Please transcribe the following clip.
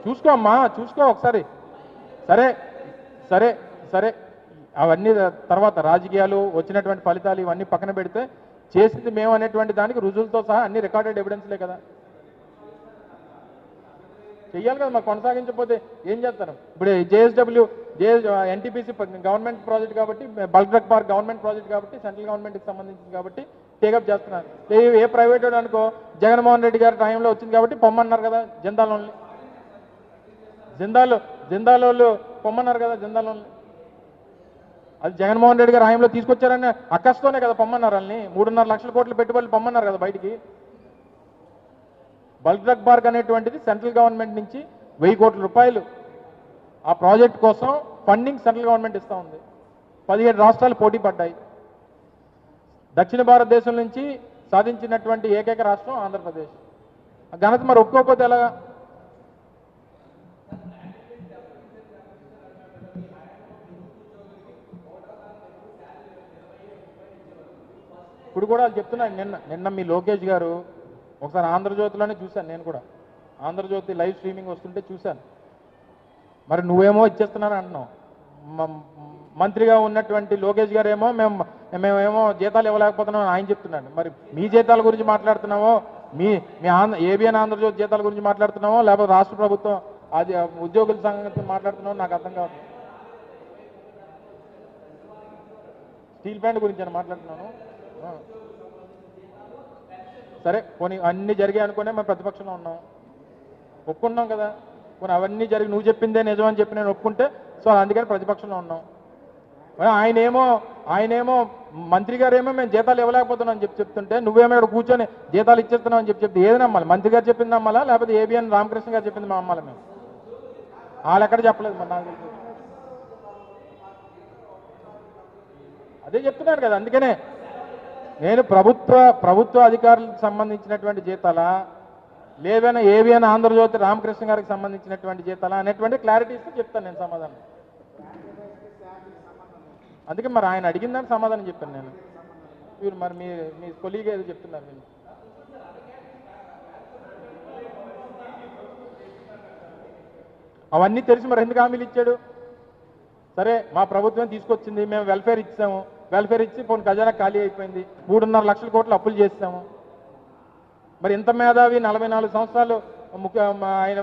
చూసుకో అమ్మా, చూసుకో ఒకసారి. సరే సరే సరే, అవన్నీ తర్వాత రాజకీయాలు వచ్చినటువంటి ఫలితాలు ఇవన్నీ పక్కన పెడితే చేసింది మేము అనేటువంటి దానికి రుజువులతో సహా అన్ని రికార్డెడ్ ఎవిడెన్స్లే కదా. చెయ్యాలి కదా, మాకు కొనసాగించకపోతే ఏం చేస్తారు? ఇప్పుడు జేఎస్డబ్ల్యూ ఎన్టీపీసీ గవర్నమెంట్ ప్రాజెక్ట్ కాబట్టి, bulk drug park government project కాబట్టి, సెంట్రల్ గవర్నమెంట్కి సంబంధించింది కాబట్టి టేకప్ చేస్తున్నారు. ఏ ప్రైవేట్ అనుకో జగన్మోహన్ రెడ్డి గారి టైంలో వచ్చింది కాబట్టి పొమ్మన్నారు కదా జిందాల్ జిందాల్ పొమ్మన్నారు కదా జిందాల్. అది జగన్మోహన్ రెడ్డి గారు హయాంలో తీసుకొచ్చారని అక్కస్తోనే కదా పొమ్మన్నారు. వాళ్ళని 3.5 లక్షల కోట్ల పెట్టుబడులు పొమ్మన్నారు కదా బయటికి. బల్క్ డ్రగ్ పార్క్ అనేటువంటిది సెంట్రల్ గవర్నమెంట్ నుంచి 1000 కోట్ల రూపాయలు ఆ ప్రాజెక్ట్ కోసం ఫండింగ్ సెంట్రల్ గవర్నమెంట్ ఇస్తూ ఉంది. 17 రాష్ట్రాలు పోటీ పడ్డాయి. దక్షిణ భారతదేశం నుంచి సాధించినటువంటి ఏకైక రాష్ట్రం ఆంధ్రప్రదేశ్. ఘనత మరి ఒప్పుకోకపోతే ఎలాగా? ఇప్పుడు కూడా చెప్తున్నాను, నిన్న మీ లోకేష్ గారు ఒకసారి ఆంధ్రజ్యోతిలోనే చూశాను, నేను కూడా ఆంధ్రజ్యోతి లైవ్ స్ట్రీమింగ్ వస్తుంటే చూశాను. మరి నువ్వేమో ఇచ్చేస్తున్నాను అంటున్నావు, మంత్రిగా ఉన్నటువంటి లోకేష్ గారు ఏమో మేమేమో జీతాలు ఇవ్వలేకపోతున్నాం ఆయన చెప్తున్నాడు. మరి మీ జీతాల గురించి మాట్లాడుతున్నావో, మీ ఏబిఎన్ ఆంధ్రజ్యోతి జీతాల గురించి మాట్లాడుతున్నావో, లేకపోతే రాష్ట్ర ప్రభుత్వం అది ఉద్యోగుల సంఘం మాట్లాడుతున్నావో నాకు అర్థం కాదు. స్టీల్ ప్లాంట్ గురించి అని మాట్లాడుతున్నాను. సరే పోనీ అన్నీ జరిగాయి అనుకునే మేము ప్రతిపక్షంలో ఉన్నాం, ఒప్పుకున్నాం కదా. పోనీ అవన్నీ జరిగి నువ్వు చెప్పిందే నిజం అని చెప్పి నేను ఒప్పుకుంటే సో అందుకని ప్రతిపక్షంలో ఉన్నాం. ఆయనేమో మంత్రి గారేమో మేము జీతాలు ఇవ్వలేకపోతున్నాం అని చెప్తుంటే నువ్వేమో ఇక్కడ కూర్చొని జీతాలు ఇచ్చేస్తున్నావు అని చెప్తే ఏది నమ్మాలి? మంత్రి గారు చెప్పింది నమ్మాలా, లేకపోతే ఏబిఎన్ రామకృష్ణ గారు చెప్పింది మా అమ్మాలి? మేము వాళ్ళు ఎక్కడ చెప్పలేదు మరి నాకు తెలిసి. అదే చెప్తున్నాను కదా, అందుకనే నేను ప్రభుత్వ అధికారులకు సంబంధించినటువంటి జీతాలా, లేవైనా ఏబిఎన్ ఆంధ్రజ్యోతి రామకృష్ణ గారికి సంబంధించినటువంటి జీతాలా అనేటువంటి క్లారిటీ ఇస్తే చెప్తాను నేను సమాధానం. అందుకే మరి ఆయన అడిగిన దానికి సమాధానం చెప్పాను నేను. మీరు మరి మీ కొలీగ్ ఏదో చెప్తున్నారు మీరు. అవన్నీ తెలిసి మరి ఎందుకు హామీలు ఇచ్చాడు? సరే మా ప్రభుత్వం తీసుకొచ్చింది, మేము వెల్ఫేర్ ఇచ్చాము, వెల్ఫేర్ ఇచ్చి పోనీ ఖజానా ఖాళీ అయిపోయింది, 3.5 లక్షల కోట్లు అప్పులు చేస్తాము. మరి ఇంత మేధావి 44 సంవత్సరాలు ఆయన